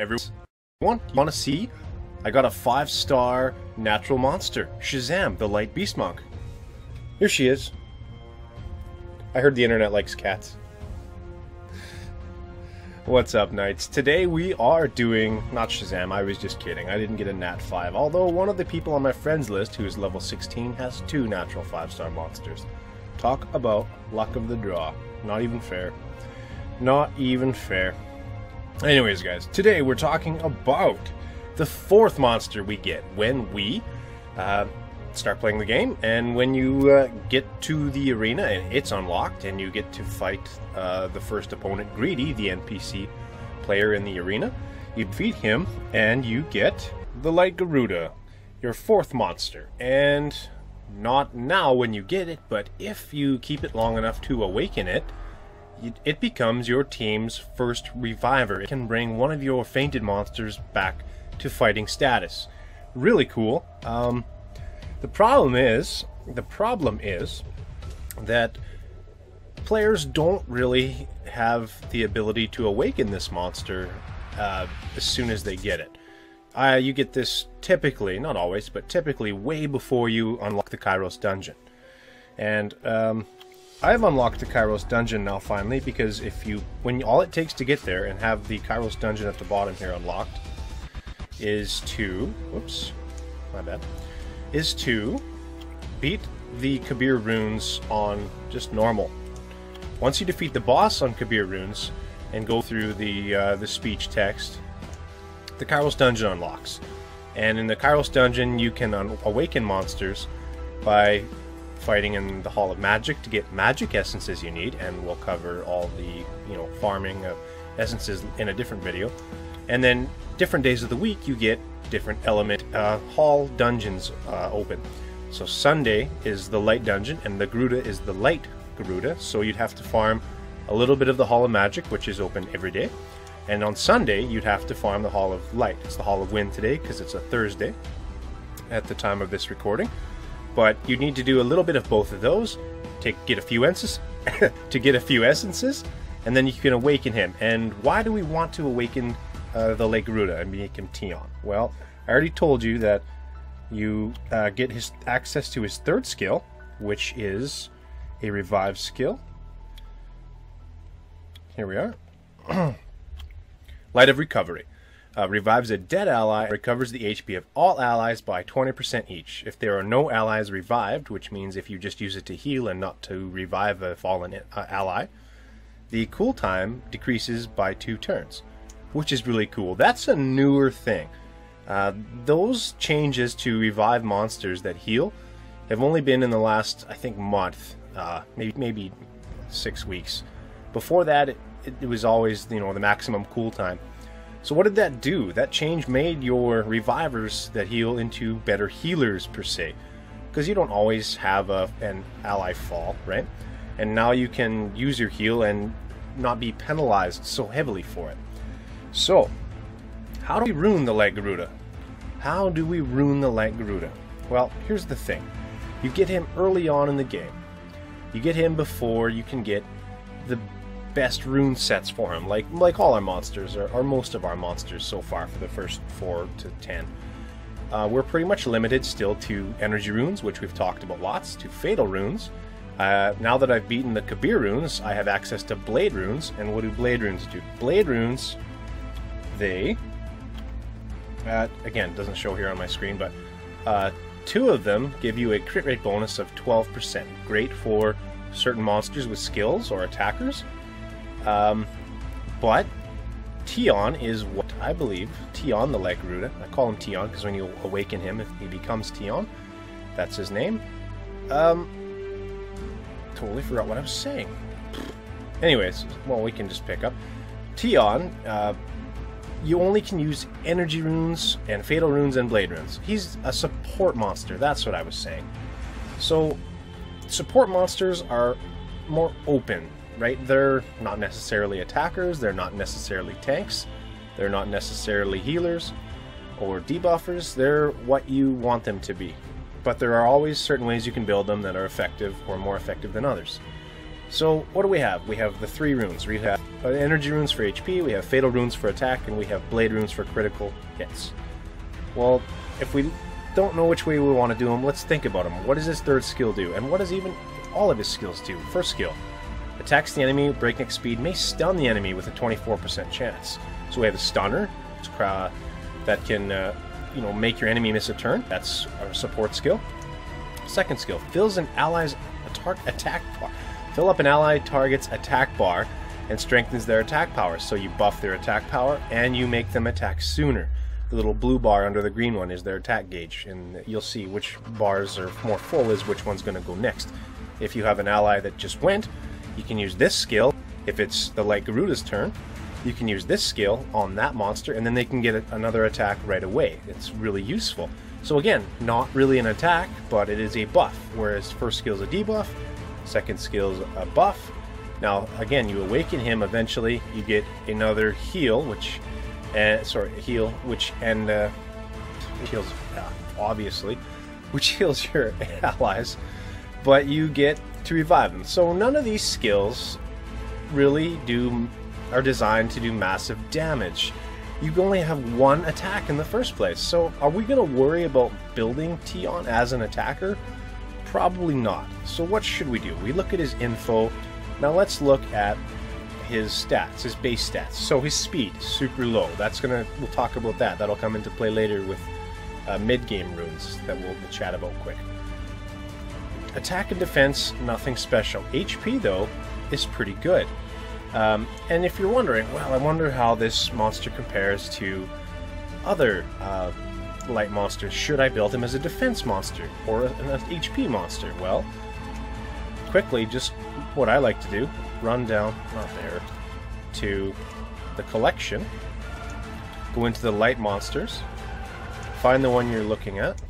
Everyone, you want to see? I got a 5-star natural monster, Shazam, the Light Beast Monk. Here she is. I heard the internet likes cats. What's up, Knights? Today we are doing, not Shazam, I was just kidding. I didn't get a Nat 5, although one of the people on my friends list, who is level 16, has 2 natural 5-star monsters. Talk about luck of the draw. Not even fair. Not even fair. Anyways, guys, today we're talking about the 4th monster we get when we start playing the game, and when you get to the arena and it's unlocked and you get to fight the first opponent, Greedy, the NPC player in the arena. You defeat him and you get the Light Garuda, your 4th monster. And not now when you get it, but if you keep it long enough to awaken it, it becomes your team's first reviver. It can bring one of your fainted monsters back to fighting status. Really cool. The problem is that players don't really have the ability to awaken this monster as soon as they get it. You get this typically, not always, but typically way before you unlock the Kairos dungeon. And I've unlocked the Kairos dungeon now finally, because when all it takes to get there and have the Kairos dungeon at the bottom here unlocked is to, whoops, my bad, is to beat the Kabir runes on just normal. Once you defeat the boss on Kabir runes and go through the speech text, the Kairos dungeon unlocks. And in the Kairos dungeon you can awaken monsters by fighting in the Hall of Magic to get magic essences you need, and we'll cover all the farming of essences in a different video. And then different days of the week you get different element hall dungeons open. So Sunday is the light dungeon and the Garuda is the light Garuda, so you'd have to farm a little bit of the Hall of Magic, which is open every day, and on Sunday you'd have to farm the Hall of Light. It's the Hall of Wind today because it's a Thursday at the time of this recording, but you need to do a little bit of both of those to get a few essences and then you can awaken him. And why do we want to awaken the Light Garuda and make him Teon? Well, I already told you that you get his access to his 3rd skill, which is a revive skill. Here we are. Light of Recovery. Revives a dead ally, recovers the HP of all allies by 20% each. If there are no allies revived, which means if you just use it to heal and not to revive a fallen ally, the cooltime decreases by 2 turns, which is really cool. That's a newer thing. Those changes to revive monsters that heal have only been in the last, I think, month, maybe 6 weeks. Before that, it was always, the maximum cooltime. So what did that do? That change made your revivers that heal into better healers, per se, because you don't always have an ally fall, right? And now you can use your heal and not be penalized so heavily for it. So, how do we rune the Light Garuda? How do we rune the Light Garuda? Well, here's the thing. You get him early on in the game. You get him before you can get the best rune sets for him, like all our monsters, or most of our monsters so far for the first 4 to 10. We're pretty much limited still to energy runes, which we've talked about lots, to fatal runes. Now that I've beaten the Kabir runes, I have access to blade runes. And what do blade runes do? Blade runes, they, again, doesn't show here on my screen, but 2 of them give you a crit rate bonus of 12%. Great for certain monsters with skills or attackers. But Teon is what I believe, Teon the Light Garuda. I call him Teon because when you awaken him, if he becomes Teon, that's his name. Totally forgot what I was saying. Anyways, well, we can just pick up. Teon, you only can use energy runes and fatal runes and blade runes. He's a support monster, that's what I was saying. So, support monsters are more open, right? They're not necessarily attackers, they're not necessarily tanks, they're not necessarily healers or debuffers, they're what you want them to be. But there are always certain ways you can build them that are effective or more effective than others. So what do we have? We have the 3 runes. We have energy runes for HP, we have fatal runes for attack, and we have blade runes for critical hits. Well, if we don't know which way we want to do them, let's think about them. What does his 3rd skill do? And what does even all of his skills do? First skill, attacks the enemy with breakneck speed, may stun the enemy with a 24% chance. So we have a stunner that can make your enemy miss a turn. That's our support skill. Second skill, fills an ally's attack bar. Fill up an ally target's attack bar and strengthens their attack power. So you buff their attack power and you make them attack sooner. The little blue bar under the green one is their attack gauge, and you'll see which bars are more full is which one's going to go next. If you have an ally that just went, you can use this skill. If it's the like Garuda's turn, you can use this skill on that monster, and then they can get another attack right away. It's really useful. So again, not really an attack, but it is a buff, whereas first skill is a debuff, second skill is a buff. Now again, you awaken him eventually, you get another heal, which heals obviously, which heals your allies, but you get to revive them. So none of these skills really are designed to do massive damage. You only have one attack in the first place. So are we going to worry about building Teon as an attacker? Probably not. So what should we do? We look at his info. Now let's look at his stats, his base stats. So his speed, super low. We'll talk about that. That'll come into play later with mid-game runes that we'll chat about quick. Attack and defense, nothing special. HP though is pretty good. And if you're wondering, well, I wonder how this monster compares to other light monsters. Should I build him as a defense monster or an HP monster? Well, quickly, just what I like to do, run down, not there, to the collection, go into the light monsters, find the one you're looking at.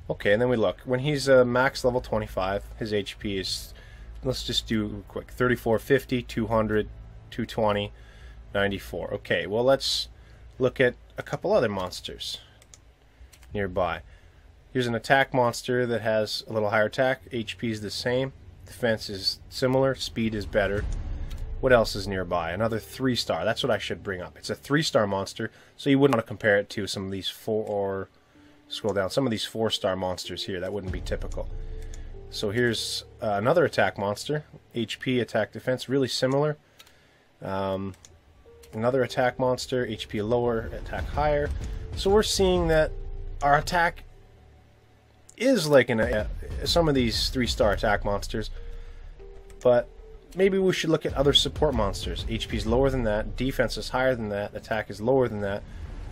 Okay, and then we look. When he's max level 25, his HP is, let's just do quick, 3450, 200, 220, 94. Okay, well let's look at a couple other monsters nearby. Here's an attack monster that has a little higher attack. HP is the same. Defense is similar. Speed is better. What else is nearby? Another 3-star. That's what I should bring up. It's a 3-star monster, so you wouldn't want to compare it to some of these scroll down, some of these 4-star monsters here. That wouldn't be typical. So here's another attack monster. HP, attack, defense, really similar. Another attack monster, HP lower, attack higher. So we're seeing that our attack is like some of these 3-star attack monsters, but maybe we should look at other support monsters. HP is lower than that, defense is higher than that, attack is lower than that.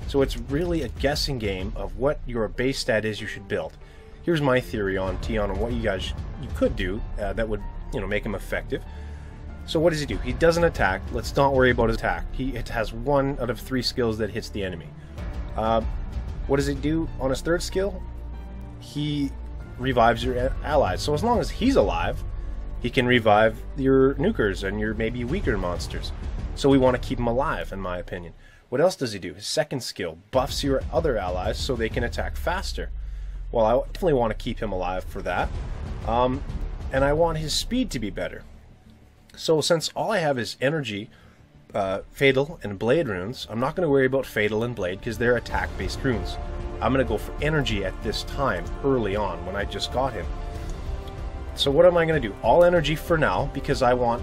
So it's really a guessing game of what your base stat is you should build. Here's my theory on Teon and what you could do that would make him effective. So what does he do? He doesn't attack. Let's not worry about his attack. It has 1 out of 3 skills that hits the enemy. What does it do on his 3rd skill? He revives your allies. So as long as he's alive, he can revive your nukers and your maybe weaker monsters. So we want to keep him alive, in my opinion. What else does he do? His 2nd skill buffs your other allies so they can attack faster. Well, I definitely want to keep him alive for that. And I want his speed to be better. So since all I have is energy, fatal, and blade runes, I'm not going to worry about fatal and blade because they're attack-based runes. I'm going to go for energy at this time, early on, when I just got him. So what am I going to do? All energy for now, because I want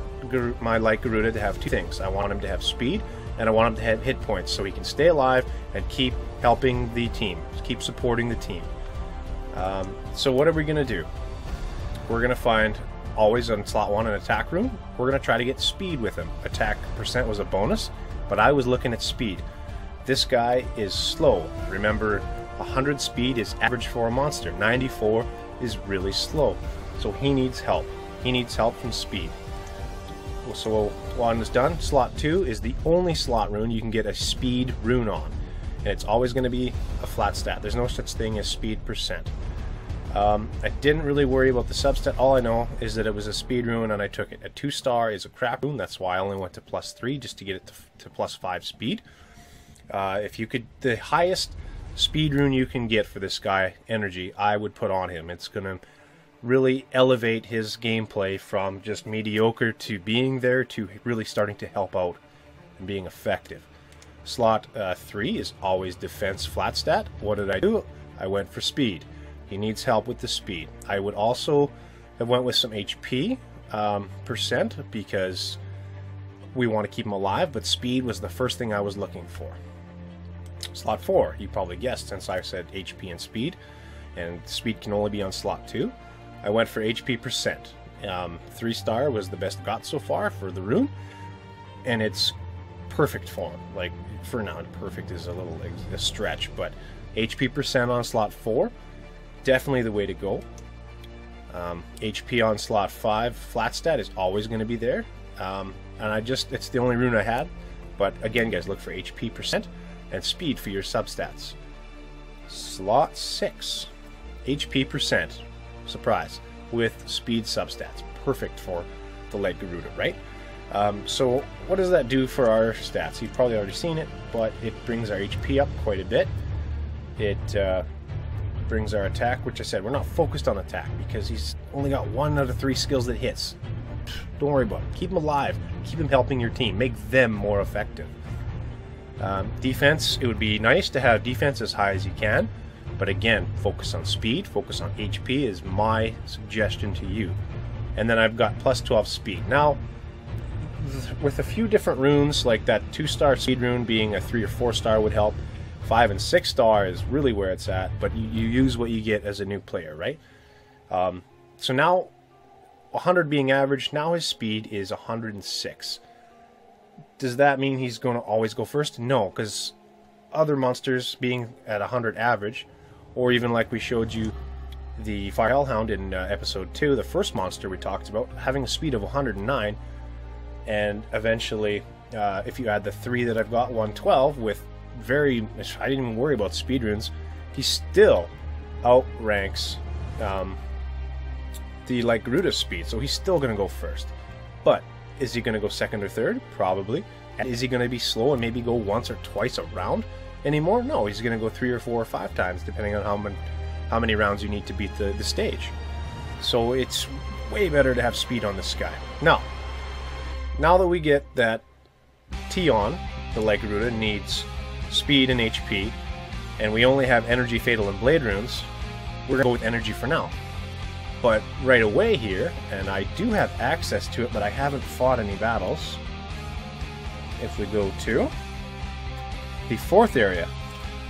my light Garuda to have 2 things. I want him to have speed, and I want him to have hit points, so he can stay alive and keep helping the team, keep supporting the team. So what are we going to do? We're going to find, always on slot 1, an attack rune. We're going to try to get speed with him. Attack percent was a bonus, but I was looking at speed. This guy is slow. Remember, 100 speed is average for a monster. 94 is really slow. So he needs help. He needs help from speed. So one is done. Slot 2 is the only slot rune you can get a speed rune on. And it's always going to be a flat stat. There's no such thing as speed percent. I didn't really worry about the substat. All I know is that it was a speed rune and I took it. A 2-star is a crap rune. That's why I only went to +3 just to get it to +5 speed. The highest speed rune you can get for this guy, energy, I would put on him. It's going to really elevate his gameplay from just mediocre to being there to really starting to help out and being effective. Slot 3 is always defense flat stat. What did I do? I went for speed. He needs help with the speed. I would also have went with some HP percent because we want to keep him alive, but speed was the first thing I was looking for. Slot 4, you probably guessed since I said HP and speed, and speed can only be on slot 2. I went for HP percent. 3-star was the best got so far for the rune, and it's perfect for him. Like, for now, perfect is a little like a stretch, but HP percent on slot 4, definitely the way to go. HP on slot 5, flat stat is always going to be there, and it's the only rune I had. But again, guys, look for HP percent and speed for your substats. Slot 6, HP percent, surprise, with speed substats, perfect for the light Garuda, right? So what does that do for our stats? You've probably already seen it, but it brings our HP up quite a bit. It brings our attack, which I said we're not focused on attack because he's only got 1 out of 3 skills that hits. Don't worry about it. Keep him alive. Keep him helping your team. Make them more effective. Defense, it would be nice to have defense as high as you can, but again, focus on speed, focus on HP is my suggestion to you. And then I've got plus 12 speed. Now, with a few different runes, like that 2-star speed rune being a 3 or 4-star would help. 5 and 6-star is really where it's at, but you use what you get as a new player, right? So now, 100 being average, now his speed is 106. Does that mean he's going to always go first? No, because other monsters being at 100 average, or even like we showed you the Fire Hellhound in episode 2, the first monster we talked about, having a speed of 109, and eventually, if you add the 3 that I've got, 112, with I didn't even worry about speed runes, he still outranks the like Garuda speed, so he's still going to go first. But is he going to go second or third? Probably. And is he going to be slow and maybe go once or twice a round anymore? No, he's going to go 3 or 4 or 5 times, depending on how many rounds you need to beat the stage. So it's way better to have speed on this guy. Now that we get that Teon, the Light Garuda, needs speed and HP, and we only have energy, fatal, and blade runes, we're going to go with energy for now. But right away here, and I do have access to it, but I haven't fought any battles. If we go to the 4th area,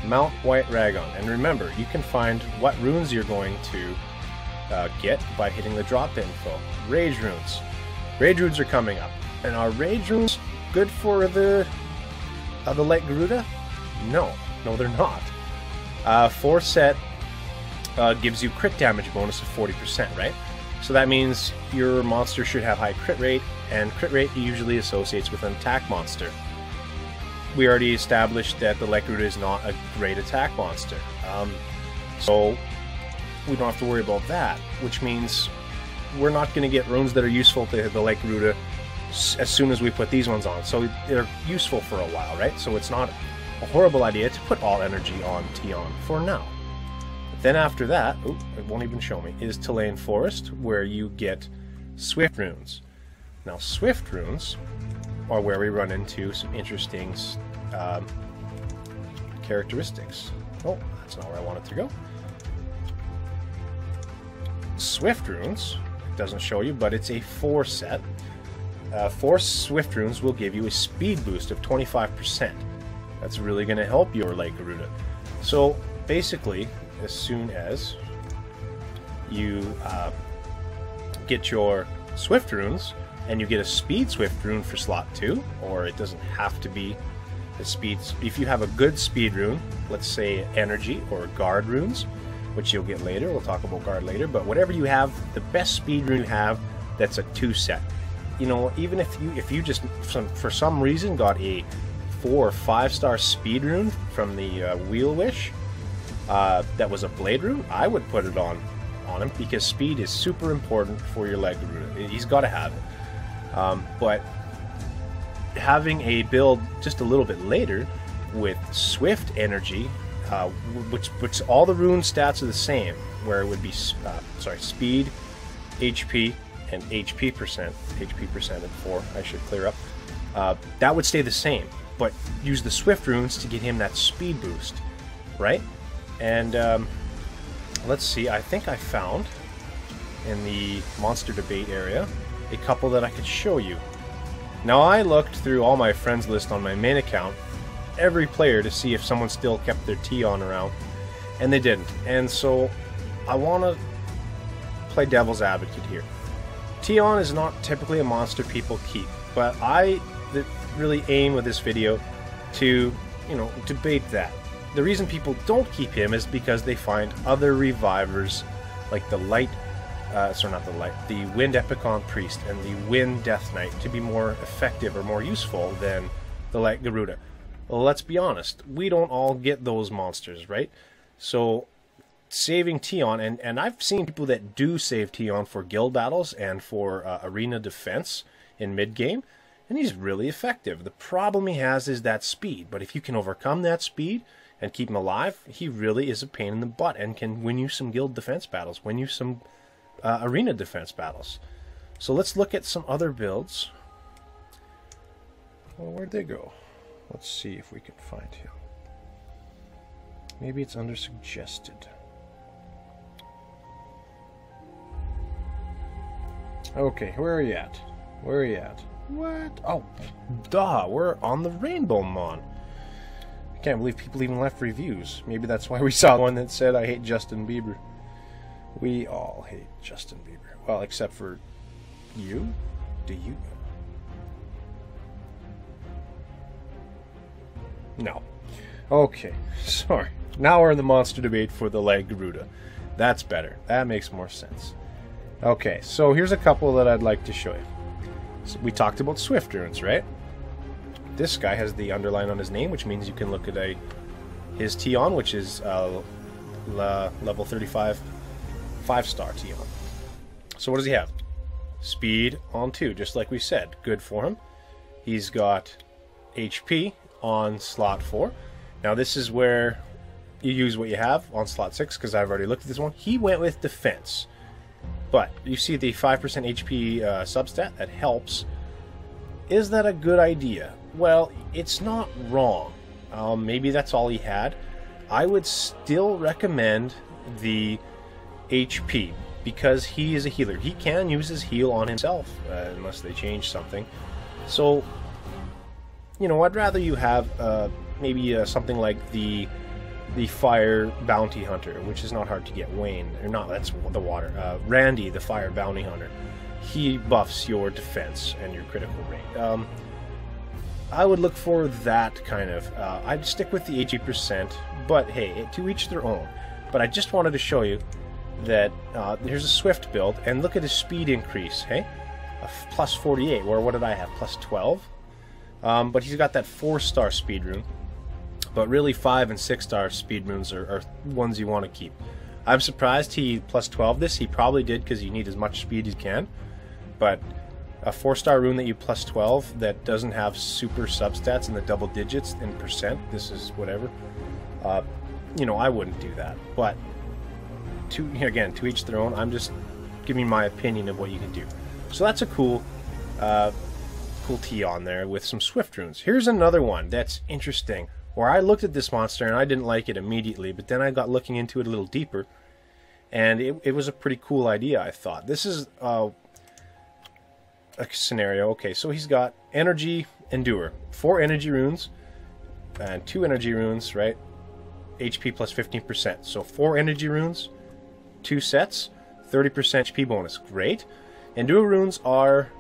Mount White Ragon. And remember, you can find what runes you're going to get by hitting the drop info. Rage runes. Rage runes are coming up. And are rage runes good for the Light Garuda? No, they're not. 4 set gives you crit damage bonus of 40%, right? So that means your monster should have high crit rate, and crit rate usually associates with an attack monster. We already established that the Light Garuda is not a great attack monster, so we don't have to worry about that, which means we're not going to get runes that are useful to the Light Garuda as soon as we put these ones on. So they're useful for a while, right? So it's not a horrible idea to put all energy on Teon for now. Then after that, it won't even show me, is Talain Forest, where you get Swift runes. Now, Swift runes are where we run into some interesting characteristics. Oh, that's not where I want it to go. Swift runes, it doesn't show you, but it's a 4 set. 4 Swift runes will give you a speed boost of 25%. That's really going to help your Light Garuda. So, basically, as soon as you get your Swift runes, and you get a speed Swift rune for slot 2, or it doesn't have to be a speed. If you have a good speed rune, let's say energy or guard runes, which you'll get later, we'll talk about guard later, but whatever you have, the best speed rune you have, that's a 2 set. You know, even if you just for some reason got a 4 or 5-star speed rune from the Wheel Wish, that was a blade rune, I would put it on him, because speed is super important for your Light Garuda. He's got to have it. But having a build just a little bit later with Swift energy which all the rune stats are the same, where it would be speed, HP, and HP percent and 4. I should clear up. That would stay the same, but use the Swift runes to get him that speed boost, right? And let's see. I think I found in the monster debate area a couple that I could show you. Now, I looked through all my friends list on my main account, every player, to see if someone still kept their Teon around, and they didn't. And so I want to play devil's advocate here. Teon is not typically a monster people keep, but I really aim with this video to, debate that. The reason people don't keep him is because they find other revivers like the Wind Epicon Priest and the Wind Death Knight to be more effective or more useful than the Light Garuda. Well, let's be honest, we don't all get those monsters, right? So saving Teon, and I've seen people that do save Teon for guild battles and for arena defense in mid-game, and he's really effective. The problem he has is that speed, but if you can overcome that speed and keep him alive, he really is a pain in the butt and can win you some guild defense battles, win you some arena defense battles. So let's look at some other builds. Well, where'd they go? Let's see if we can find him. Maybe it's under suggested. Okay, where are you at? Where are you at? What? Oh, duh, we're on the Rainbow Mon. I can't believe people even left reviews. Maybe that's why we saw one that said, I hate Justin Bieber. We all hate Justin Bieber. Well, except for you? Do you? No. Okay, sorry. Now we're in the monster debate for the Light Garuda. That's better. That makes more sense. Okay, so here's a couple that I'd like to show you. So we talked about Swift runes, right? This guy has the underline on his name, which means you can look at his Teon, which is level 35 5-star Teon. So what does he have? Speed on 2, just like we said. Good for him. He's got HP on slot 4. Now this is where you use what you have on slot 6, because I've already looked at this one. He went with defense. But you see the 5% HP substat, that helps. Is that a good idea? Well, it's not wrong. Maybe that's all he had. I would still recommend the HP, because he is a healer. He can use his heal on himself, unless they change something. So, I'd rather you have maybe something like the Fire Bounty Hunter, which is not hard to get. Wayne, or not, that's the water. Randy, the Fire Bounty Hunter. He buffs your defense and your critical rate. I would look for that kind of. I'd stick with the 80%, but hey, to each their own. But I just wanted to show you that here's a Swift build, and look at his speed increase, hey? Plus 48, or what did I have? Plus 12? But he's got that 4-star speed rune. But really 5 and 6-star speed runes are ones you want to keep. I'm surprised he plus 12 this. He probably did, because you need as much speed as you can. But a 4-star rune that you plus 12 that doesn't have super substats in the double digits in percent, this is whatever, I wouldn't do that. But to each their own. I'm just giving my opinion of what you can do. So that's a cool Teon there with some Swift runes. Here's another one that's interesting, where I looked at this monster and I didn't like it immediately, but then I got looking into it a little deeper, and it was a pretty cool idea, I thought. This is a scenario. Okay, so he's got Energy Endure, 4 energy runes, and 2 energy runes, right? HP plus 15%. So 4 energy runes, 2 sets, 30% HP bonus. Great. Endure runes are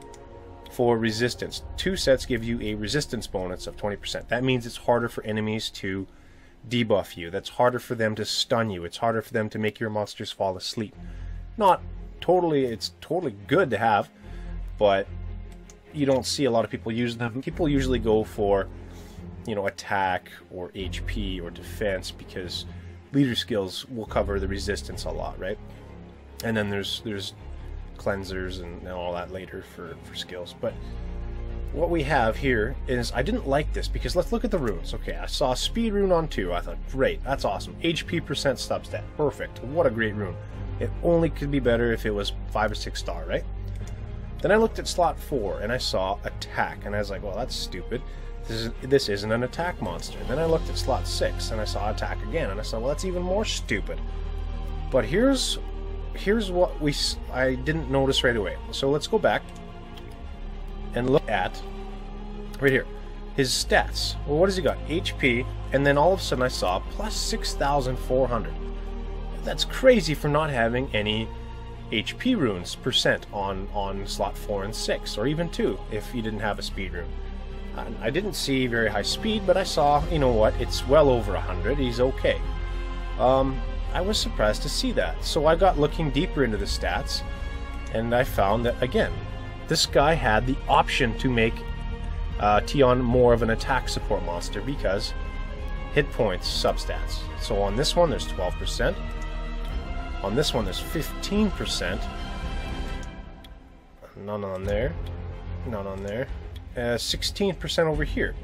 for resistance. 2 sets give you a resistance bonus of 20%. That means it's harder for enemies to debuff you. That's harder for them to stun you. It's harder for them to make your monsters fall asleep. It's totally good to have, but you don't see a lot of people use them. People usually go for, attack or HP or defense, because leader skills will cover the resistance a lot, right? And then there's cleansers and all that later for skills. But what we have here is, I didn't like this because let's look at the runes. Okay, I saw speed rune on 2. I thought, great, that's awesome. HP percent substat, perfect. What a great rune. It only could be better if it was 5 or 6 star, right? Then I looked at slot 4 and I saw attack, and I was like, well, that's stupid. This isn't an attack monster. Then I looked at slot 6 and I saw attack again, and I said, well, that's even more stupid. But here's what I didn't notice right away. So let's go back and look at right here his stats. Well, what has he got? HP, and then all of a sudden I saw plus 6,400. That's crazy for not having any HP runes percent on slot 4 and 6, or even 2 if you didn't have a speed rune. I didn't see very high speed, but I saw, you know what, it's well over 100. He's okay. I was surprised to see that. So I got looking deeper into the stats, and I found that, again, this guy had the option to make Teon more of an attack support monster because hit points substats. So on this one there's 12%. On this one there's 15%. None on there. None on there. 16% over here.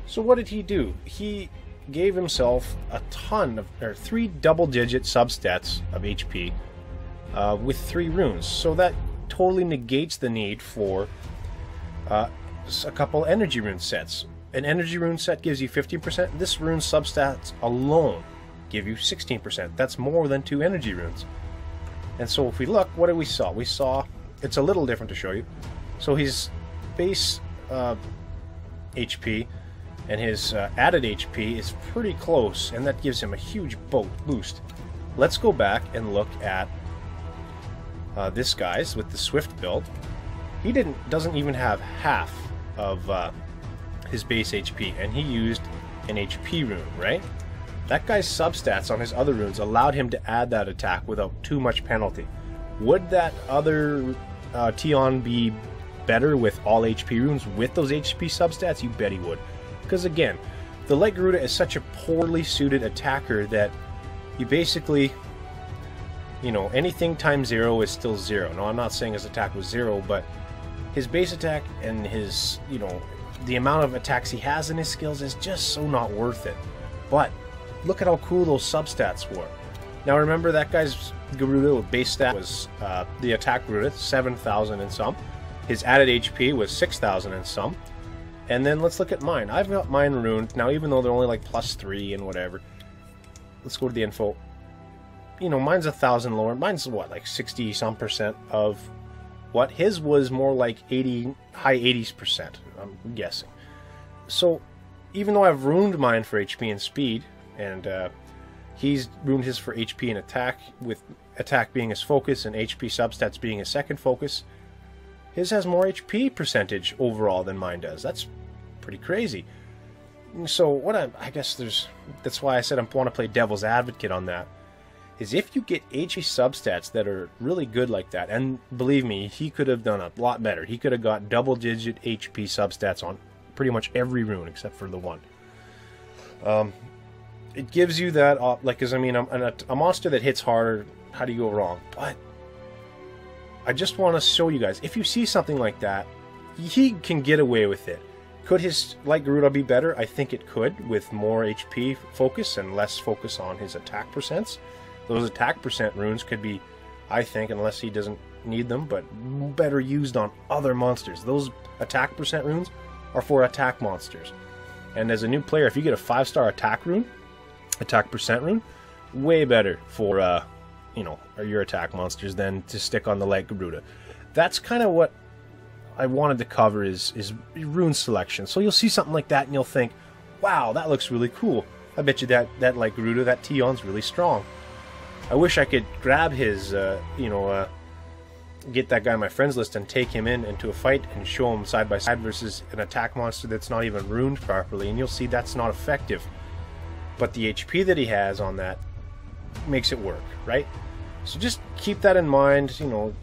So what did he do? He gave himself a ton of, or 3 double-digit substats of HP with 3 runes. So that totally negates the need for a couple energy rune sets. An energy rune set gives you 15%. This rune substats alone give you 16%. That's more than 2 energy runes. And so if we look, what did we saw? We saw, it's a little different to show you. So his base HP and his added HP is pretty close, and that gives him a huge boost. Let's go back and look at this guy's with the Swift build. He doesn't even have half of his base HP, and he used an HP rune, right? That guy's substats on his other runes allowed him to add that attack without too much penalty. Would that other Teon be better with all HP runes with those HP substats? You bet he would. Because again, the Light Garuda is such a poorly suited attacker that you basically, you know, anything times 0 is still 0. No, I'm not saying his attack was 0, but his base attack and his, you know, the amount of attacks he has in his skills is just so not worth it. But look at how cool those substats were. Now remember, that guy's Garuda with base stat was the attack Garuda, 7,000 and some. His added HP was 6,000 and some. And then let's look at mine. I've got mine ruined. Now, even though they're only like +3 and whatever. Let's go to the info. You know, mine's 1,000 lower. Mine's what, like 60-some% of what? His was more like 80, high 80s%, I'm guessing. So, even though I've ruined mine for HP and speed, and he's ruined his for HP and attack, with attack being his focus and HP substats being his second focus, his has more HP percentage overall than mine does. That's pretty crazy. So what I guess that's why I said I want to play devil's advocate on that, is if you get HP substats that are really good like that, and believe me, he could have done a lot better. He could have got double-digit HP substats on pretty much every rune except for the one. It gives you that, like, because I mean, a monster that hits hard, how do you go wrong? But I just want to show you guys, if you see something like that, he can get away with it. Could his Light Garuda be better? I think it could, with more HP focus and less focus on his attack percents. Those attack percent runes could be, I think, unless he doesn't need them, but better used on other monsters. Those attack percent runes are for attack monsters. And as a new player, if you get a 5-star attack rune, attack percent rune, way better for you know, your attack monsters than to stick on the Light Garuda. That's kind of what I wanted to cover is rune selection. So you'll see something like that and you'll think, wow, that looks really cool. I bet you that Light Garuda, that Teon's really strong. I wish I could grab his, you know, get that guy on my friends list and take him into a fight and show him side by side versus an attack monster that's not even runed properly, and you'll see that's not effective. But the HP that he has on that makes it work, right? So just keep that in mind, you know,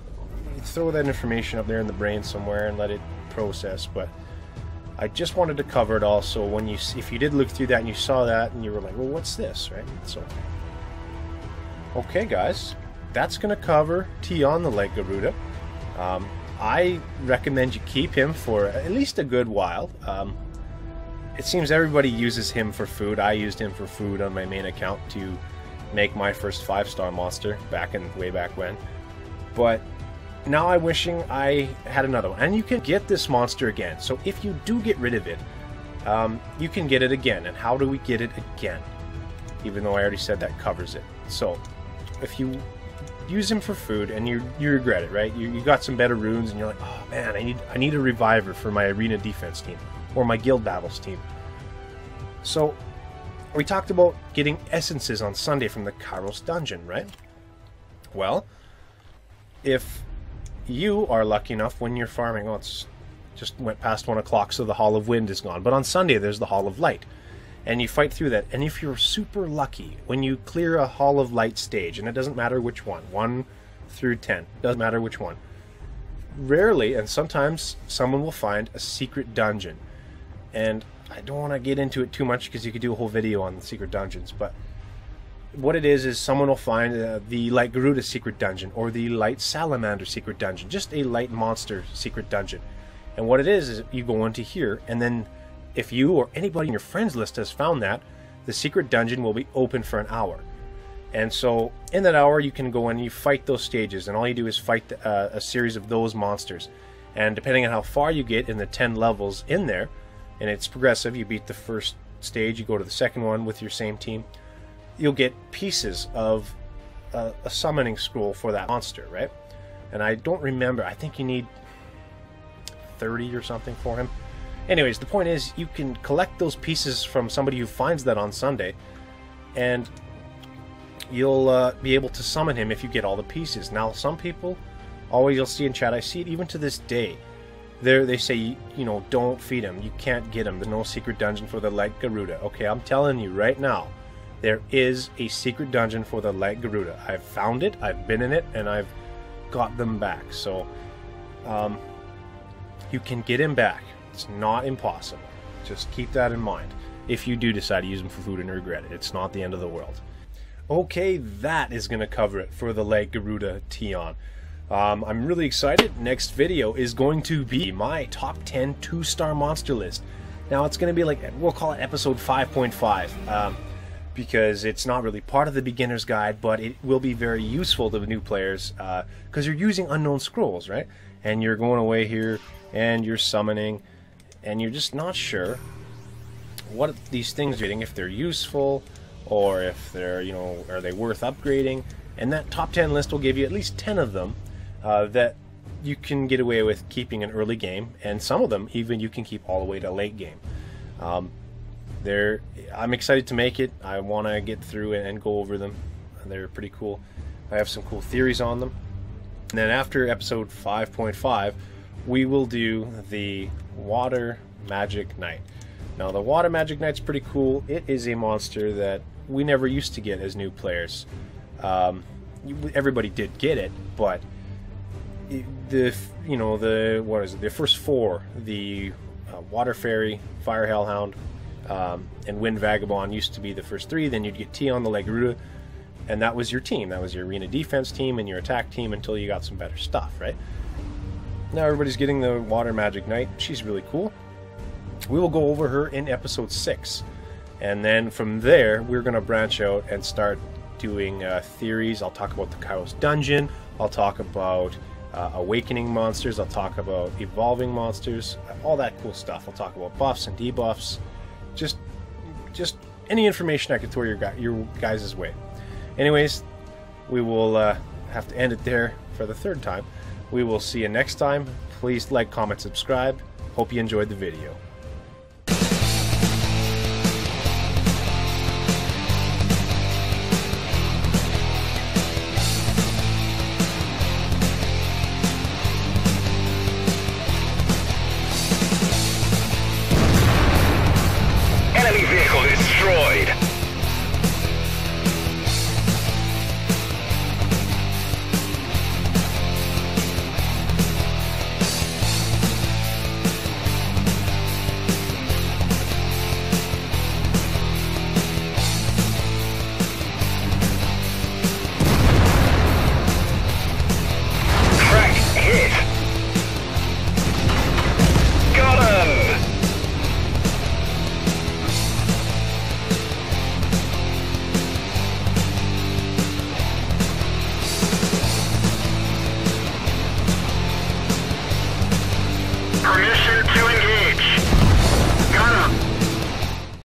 throw that information up there in the brain somewhere and let it process. But I just wanted to cover it all, so when if you did look through that and you saw that and you were like, well, what's this, right? So, okay guys, that's going to cover Teon the Light Garuda. I recommend you keep him for at least a good while. It seems everybody uses him for food. I used him for food on my main account to make my first 5-star monster way back when. But now I'm wishing I had another one. And you can get this monster again. So if you do get rid of it, you can get it again. And how do we get it again? Even though I already said that covers it. So if you use him for food and you regret it, right? You got some better runes and you're like, oh man, I need a reviver for my arena defense team or my guild battles team. So we talked about getting essences on Sunday from the Kairos dungeon, right? Well, if you are lucky enough when you're farming, oh, it's just went past 1 o'clock, so the Hall of Wind is gone. But on Sunday, there's the Hall of Light. And you fight through that. And if you're super lucky, when you clear a Hall of Light stage, and it doesn't matter which one, 1 through 10, doesn't matter which one, rarely, and sometimes, someone will find a secret dungeon. And I don't want to get into it too much because you could do a whole video on the secret dungeons, but what it is someone will find the Light Garuda secret dungeon or the Light Salamander secret dungeon, just a light monster secret dungeon. And what it is you go into here, and then if you or anybody in your friends list has found that, the secret dungeon will be open for an hour. And so in that hour you can go in and you fight those stages, and all you do is fight a series of those monsters. And depending on how far you get in the 10 levels in there, and it's progressive, you beat the first stage, you go to the second one with your same team, you'll get pieces of a summoning scroll for that monster, right? And I don't remember, I think you need 30 or something for him. Anyways, the point is you can collect those pieces from somebody who finds that on Sunday, and you'll be able to summon him if you get all the pieces. Now, some people, always you'll see in chat, I see it even to this day, they say, you know, don't feed him, you can't get him, there's no secret dungeon for the Light Garuda. Okay, I'm telling you right now, there is a secret dungeon for the Light Garuda. I've found it, I've been in it, and I've got them back. So, you can get him back. It's not impossible. Just keep that in mind. If you do decide to use him for food and regret it, it's not the end of the world. Okay, that is going to cover it for the Light Garuda Teon. I'm really excited. Next video is going to be my top 10 2-star monster list. Now it's going to be like, we'll call it episode 5.5, because it's not really part of the beginner's guide, but it will be very useful to the new players, because you're using unknown scrolls, right? And you're going away here, and you're summoning, and you're just not sure what these things are getting, if they're useful, or if they're, you know, are they worth upgrading. And that top 10 list will give you at least 10 of them that you can get away with keeping an early game, and some of them even you can keep all the way to late game. I'm excited to make it. I want to get through and go over them. They're pretty cool. I have some cool theories on them. And then after episode 5.5, we will do the Water Magic Knight. Now the Water Magic Knight's pretty cool. It is a monster that we never used to get as new players. Everybody did get it, but the first 4, the Water Fairy, Fire Hellhound, and Wind Vagabond used to be the first 3. Then you'd get Teon, the Light Garuda, and that was your team. That was your arena defense team and your attack team until you got some better stuff, right? Now everybody's getting the Water Magic Knight. She's really cool. We will go over her in episode 6, and then from there we're going to branch out and start doing theories. I'll talk about the Kairos dungeon. I'll talk about awakening monsters. I'll talk about evolving monsters. All that cool stuff. I'll talk about buffs and debuffs. Just any information I could throw your guys' way. Anyways, we will have to end it there for the 3rd time. We will see you next time. Please like, comment, subscribe. Hope you enjoyed the video. Enemy vehicle destroyed. mission.